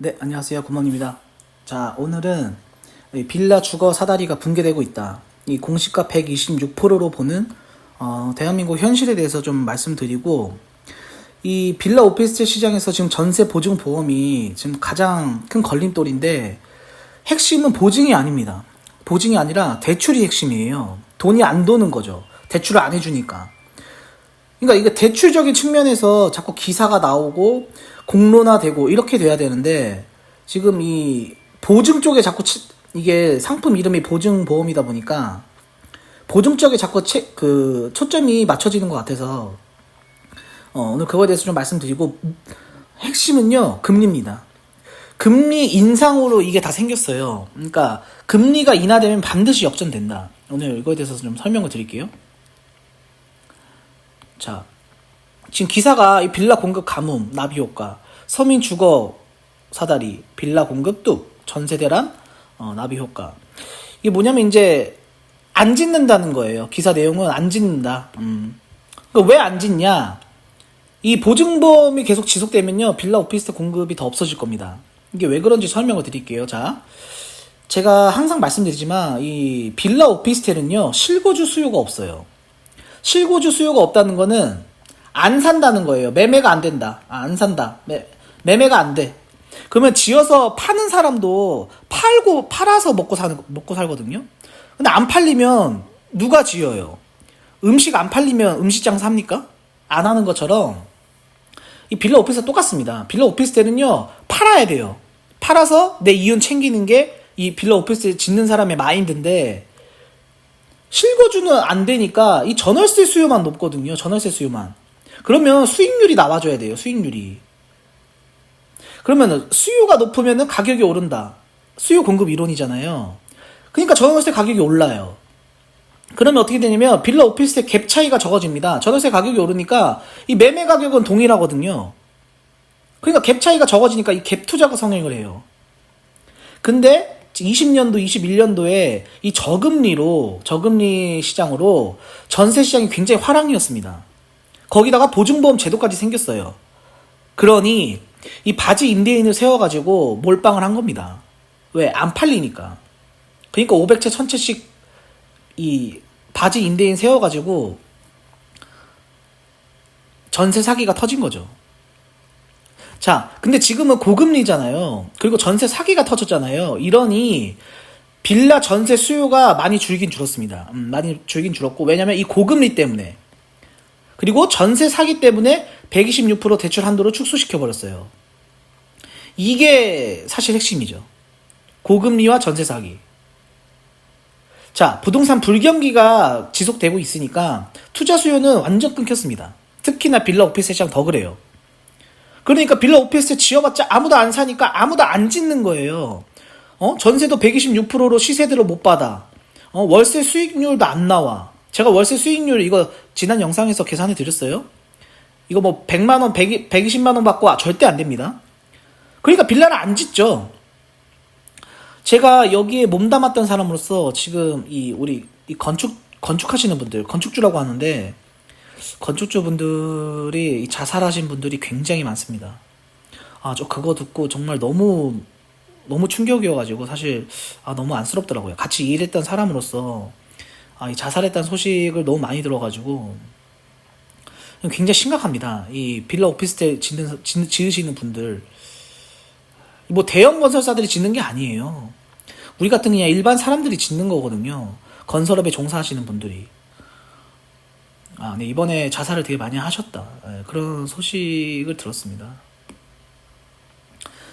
네, 안녕하세요. 굿모닝입니다. 자, 오늘은 이 빌라 주거 사다리가 붕괴되고 있다. 이 공시가 126%로 보는 대한민국 현실에 대해서 좀 말씀드리고, 이 빌라 오피스텔 시장에서 지금 전세 보증 보험이 지금 가장 큰 걸림돌인데, 핵심은 보증이 아닙니다. 보증이 아니라 대출이 핵심이에요. 돈이 안 도는 거죠. 대출을 안 해주니까. 그러니까 이게 대출적인 측면에서 자꾸 기사가 나오고 공론화되고 이렇게 돼야 되는데, 지금 이 보증 쪽에 자꾸 이게 상품 이름이 보증보험이다 보니까 보증 쪽에 자꾸 초점이 맞춰지는 것 같아서 오늘 그거에 대해서 좀 말씀드리고, 핵심은요 금리입니다. 금리 인상으로 이게 다 생겼어요. 그러니까 금리가 인하되면 반드시 역전된다. 오늘 이거에 대해서 좀 설명을 드릴게요. 자, 지금 기사가 이 빌라 공급 가뭄, 나비 효과, 서민 주거 사다리, 빌라 공급 뚝, 전세 대란, 나비 효과. 이게 뭐냐면 이제 안 짓는다는 거예요. 기사 내용은 안 짓는다. 그러니까 왜 안 짓냐? 이 보증보험이 계속 지속되면요, 빌라 오피스텔 공급이 더 없어질 겁니다. 이게 왜 그런지 설명을 드릴게요. 자, 제가 항상 말씀드리지만 이 빌라 오피스텔은요, 실거주 수요가 없어요. 실거주 수요가 없다는 거는 안 산다는 거예요. 매매가 안 된다. 안 산다. 매매가 안 돼. 그러면 지어서 파는 사람도 팔아서 먹고 살거든요. 근데 안 팔리면 누가 지어요? 음식 안 팔리면 음식장 삽니까? 안 하는 것처럼 이 빌라 오피스텔 똑같습니다. 빌라 오피스텔은요, 팔아야 돼요. 팔아서 내 이윤 챙기는 게 이 빌라 오피스텔 짓는 사람의 마인드인데, 실거주는 안 되니까 이 전월세 수요만 높거든요. 전월세 수요만. 그러면 수익률이 나와줘야 돼요. 수익률이. 그러면 수요가 높으면 가격이 오른다. 수요 공급 이론이잖아요. 그러니까 전월세 가격이 올라요. 그러면 어떻게 되냐면 빌라 오피스텔 갭 차이가 적어집니다. 전월세 가격이 오르니까 이 매매 가격은 동일하거든요. 그러니까 갭 차이가 적어지니까 이 갭 투자가 성행을 해요. 근데 20년도, 21년도에 이 저금리 시장으로 전세 시장이 굉장히 화랑이었습니다. 거기다가 보증보험 제도까지 생겼어요. 그러니 이 바지 임대인을 세워가지고 몰빵을 한 겁니다. 왜? 안 팔리니까. 그러니까 500채, 1000채씩 이 바지 임대인 세워가지고 전세 사기가 터진 거죠. 자, 근데 지금은 고금리잖아요. 그리고 전세 사기가 터졌잖아요. 이러니 빌라 전세 수요가 많이 줄긴 줄었습니다. 많이 줄긴 줄었고, 왜냐면 이 고금리 때문에, 그리고 전세 사기 때문에 126% 대출 한도를 축소시켜버렸어요. 이게 사실 핵심이죠. 고금리와 전세 사기. 자, 부동산 불경기가 지속되고 있으니까 투자 수요는 완전 끊겼습니다. 특히나 빌라 오피스텔 시장 더 그래요. 그러니까 빌라 오피스텔 지어봤자 아무도 안 사니까 아무도 안 짓는 거예요. 전세도 126%로 시세대로 못 받아. 월세 수익률도 안 나와. 제가 월세 수익률 이거 지난 영상에서 계산해 드렸어요. 이거 뭐 100만원, 120만원 받고 절대 안 됩니다. 그러니까 빌라를 안 짓죠. 제가 여기에 몸담았던 사람으로서 지금 우리 건축하시는 분들, 건축주라고 하는데, 건축주 분들이 자살하신 분들이 굉장히 많습니다. 저 그거 듣고 정말 너무 충격이어가지고 사실 너무 안쓰럽더라고요. 같이 일했던 사람으로서 이 자살했다는 소식을 너무 많이 들어가지고 굉장히 심각합니다. 이 빌라 오피스텔 지으시는 분들, 뭐 대형 건설사들이 짓는 게 아니에요. 우리 같은 그냥 일반 사람들이 짓는 거거든요. 건설업에 종사하시는 분들이. 네, 이번에 자살을 되게 많이 하셨다. 그런 소식을 들었습니다.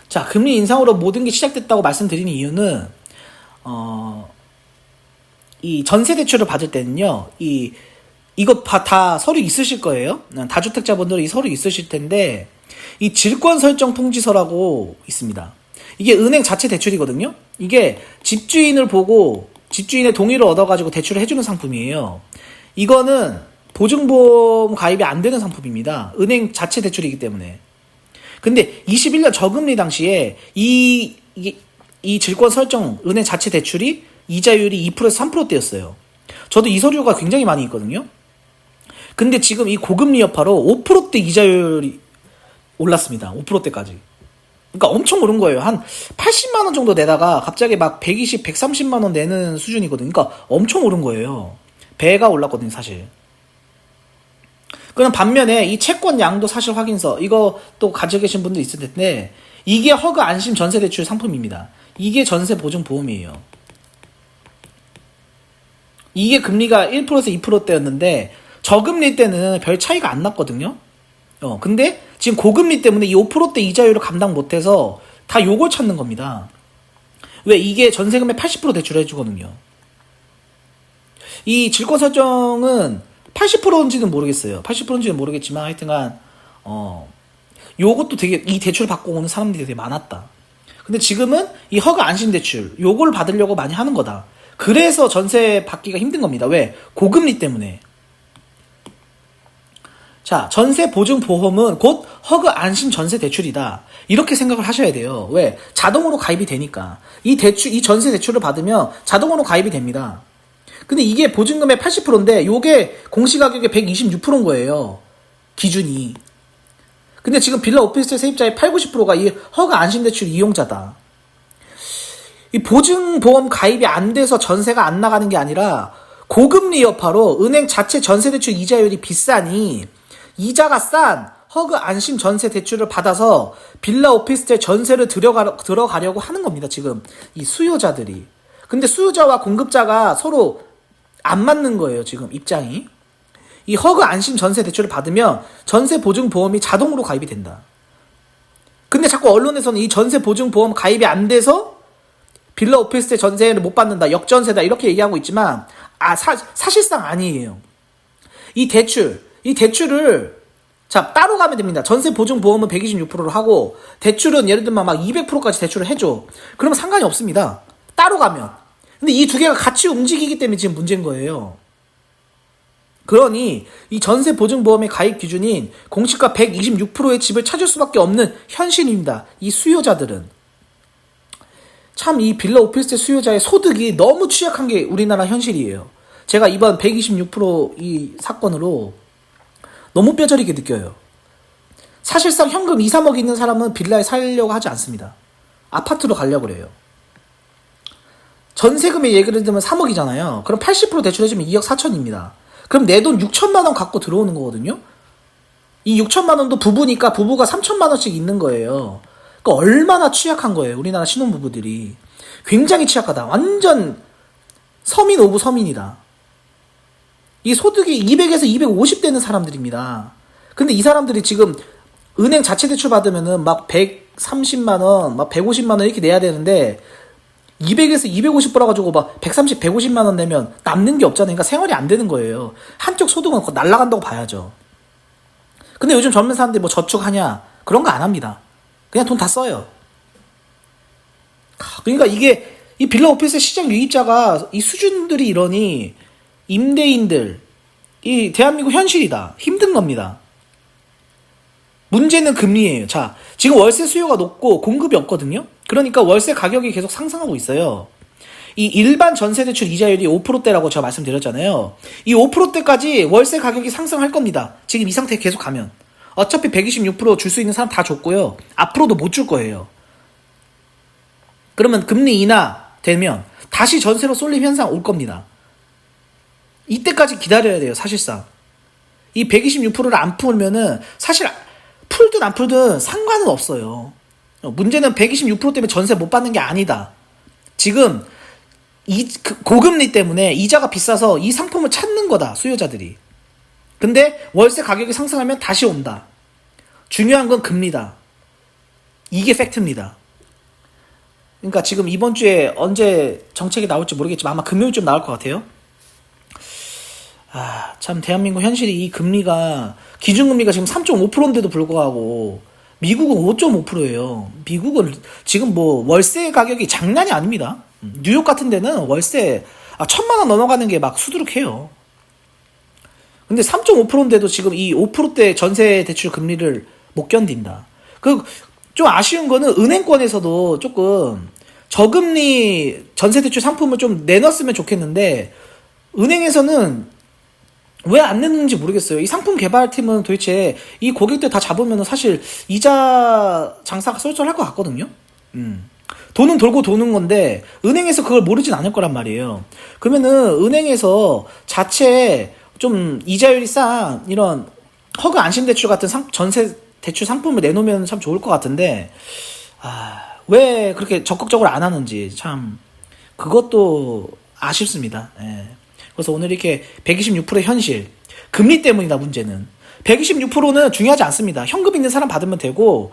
자, 금리 인상으로 모든 게 시작됐다고 말씀드리는 이유는, 이 전세 대출을 받을 때는요, 이거 다 서류 있으실 거예요. 다주택자분들은 이 서류 있으실 텐데, 이 질권 설정 통지서라고 있습니다. 이게 은행 자체 대출이거든요. 이게 집주인을 보고 집주인의 동의를 얻어가지고 대출을 해주는 상품이에요. 이거는 보증보험 가입이 안 되는 상품입니다. 은행 자체 대출이기 때문에. 근데 21년 저금리 당시에 이 질권 설정 은행 자체 대출이 이자율이 2%에서 3%대였어요. 저도 이 서류가 굉장히 많이 있거든요. 근데 지금 이 고금리 여파로 5%대 이자율이 올랐습니다. 5%대까지. 그러니까 엄청 오른 거예요. 한 80만 원 정도 내다가 갑자기 막 120, 130만 원 내는 수준이거든요. 그러니까 엄청 오른 거예요. 배가 올랐거든요, 사실. 그럼 반면에 이 채권 양도 사실 확인서 이거 또 가지고 계신 분도 있을 텐데 이게 허그 안심 전세 대출 상품입니다. 이게 전세 보증 보험이에요. 이게 금리가 1%에서 2%대였는데 저금리 때는 별 차이가 안 났거든요. 근데 지금 고금리 때문에 이 5%대 이자율을 감당 못해서 다 요걸 찾는 겁니다. 왜? 이게 전세금의 80% 대출을 해주거든요. 이 질권 설정은 80%인지는 모르겠어요. 80%인지는 모르겠지만 하여튼간 요것도 되게 이 대출 받고 오는 사람들이 되게 많았다. 근데 지금은 이 허가 안심 대출 요걸 받으려고 많이 하는 거다. 그래서 전세 받기가 힘든 겁니다. 왜? 고금리 때문에. 자, 전세 보증 보험은 곧 허그 안심 전세 대출이다. 이렇게 생각을 하셔야 돼요. 왜? 자동으로 가입이 되니까. 이 전세 대출을 받으면 자동으로 가입이 됩니다. 근데 이게 보증금의 80%인데 요게 공시가격의 126%인 거예요. 기준이. 근데 지금 빌라 오피스텔 세입자의 8, 90%가 이 허그 안심 대출 이용자다. 이 보증보험 가입이 안 돼서 전세가 안 나가는 게 아니라 고금리 여파로 은행 자체 전세 대출 이자율이 비싸니 이자가 싼 허그 안심 전세 대출을 받아서 빌라 오피스텔 전세를 들어가려고 하는 겁니다. 지금 이 수요자들이. 근데 수요자와 공급자가 서로 안 맞는 거예요. 지금 입장이. 이 허그 안심 전세 대출을 받으면 전세 보증 보험이 자동으로 가입이 된다. 근데 자꾸 언론에서는 이 전세 보증 보험 가입이 안 돼서 빌라 오피스텔 전세를 못 받는다, 역전세다 이렇게 얘기하고 있지만 사실상 아니에요. 이 대출을 자 따로 가면 됩니다. 전세 보증 보험은 126%로 하고 대출은 예를 들면 막 200%까지 대출을 해줘. 그러면 상관이 없습니다. 따로 가면. 근데 이 두 개가 같이 움직이기 때문에 지금 문제인 거예요. 그러니 이 전세 보증 보험의 가입 기준인 공시가 126%의 집을 찾을 수밖에 없는 현실입니다. 이 수요자들은. 참 이 빌라 오피스텔 수요자의 소득이 너무 취약한 게 우리나라 현실이에요. 제가 이번 126% 사건으로 너무 뼈저리게 느껴요. 사실상 현금 2, 3억 있는 사람은 빌라에 살려고 하지 않습니다. 아파트로 가려고 그래요. 전세금의 예를 들면 3억이잖아요. 그럼 80% 대출해주면 2억 4천입니다. 그럼 내 돈 6천만 원 갖고 들어오는 거거든요. 이 6천만 원도 부부니까 부부가 3천만 원씩 있는 거예요. 그러니까 얼마나 취약한 거예요. 우리나라 신혼부부들이. 굉장히 취약하다. 완전 서민 오브 서민이다. 이 소득이 200에서 250 되는 사람들입니다. 근데 이 사람들이 지금 은행 자체 대출 받으면은 막 130만 원, 막 150만 원 이렇게 내야 되는데 200에서 250 벌어가지고 막 130, 150만 원 내면 남는 게 없잖아요. 그러니까 생활이 안 되는 거예요. 한쪽 소득은 날라간다고 봐야죠. 근데 요즘 젊은 사람들이 뭐 저축하냐? 그런 거 안 합니다. 그냥 돈 다 써요. 그러니까 이게 이 빌라 오피스텔 시장 유입자가 이 수준들이 이러니 임대인들 이 대한민국 현실이다. 힘든 겁니다. 문제는 금리예요. 자, 지금 월세 수요가 높고 공급이 없거든요. 그러니까 월세 가격이 계속 상승하고 있어요. 이 일반 전세대출 이자율이 5%대라고 제가 말씀드렸잖아요. 이 5%대까지 월세 가격이 상승할 겁니다. 지금 이 상태 계속 가면. 어차피 126% 줄 수 있는 사람 다 줬고요. 앞으로도 못 줄 거예요. 그러면 금리 인하 되면 다시 전세로 쏠림 현상 올 겁니다. 이때까지 기다려야 돼요. 사실상. 이 126%를 안 풀면은 사실 풀든 안 풀든 상관은 없어요. 문제는 126% 때문에 전세 못 받는 게 아니다. 지금 고금리 때문에 이자가 비싸서 이 상품을 찾는 거다. 수요자들이. 근데 월세 가격이 상승하면 다시 온다. 중요한 건 금리다. 이게 팩트입니다. 그러니까 지금 이번 주에 언제 정책이 나올지 모르겠지만 아마 금요일쯤 나올 것 같아요. 참 대한민국 현실이 이 금리가 기준금리가 지금 3.5%인데도 불구하고 미국은 5.5%예요. 미국은 지금 뭐 월세 가격이 장난이 아닙니다. 뉴욕 같은 데는 월세 1,000만 원 넘어가는 게 막 수두룩해요. 근데 3.5%인데도 지금 이 5%대 전세 대출 금리를 못 견딘다. 좀 아쉬운 거는 은행권에서도 조금 저금리 전세 대출 상품을 좀 내놨으면 좋겠는데 은행에서는 왜 안 내는지 모르겠어요. 이 상품 개발팀은 도대체 이 고객들 다 잡으면 사실 이자 장사가 쏠쏠할 것 같거든요. 돈은 돌고 도는 건데 은행에서 그걸 모르진 않을 거란 말이에요. 그러면은 은행에서 자체 좀 이자율이 싼 이런 허가 안심대출 같은 전세 대출 상품을 내놓으면 참 좋을 것 같은데 왜 그렇게 적극적으로 안 하는지 참 그것도 아쉽습니다. 예. 그래서 오늘 이렇게 126%의 현실 금리 때문이다 문제는. 126%는 중요하지 않습니다. 현금 있는 사람 받으면 되고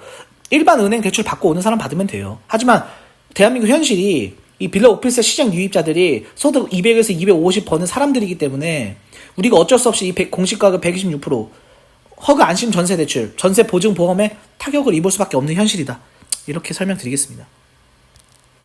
일반 은행 대출 받고 오는 사람 받으면 돼요. 하지만 대한민국 현실이 이 빌라 오피스텔 시장 유입자들이 소득 200에서 250 버는 사람들이기 때문에 우리가 어쩔 수 없이 이 공시가격 126% 허가 안심 전세 대출, 전세 보증 보험에 타격을 입을 수밖에 없는 현실이다. 이렇게 설명드리겠습니다.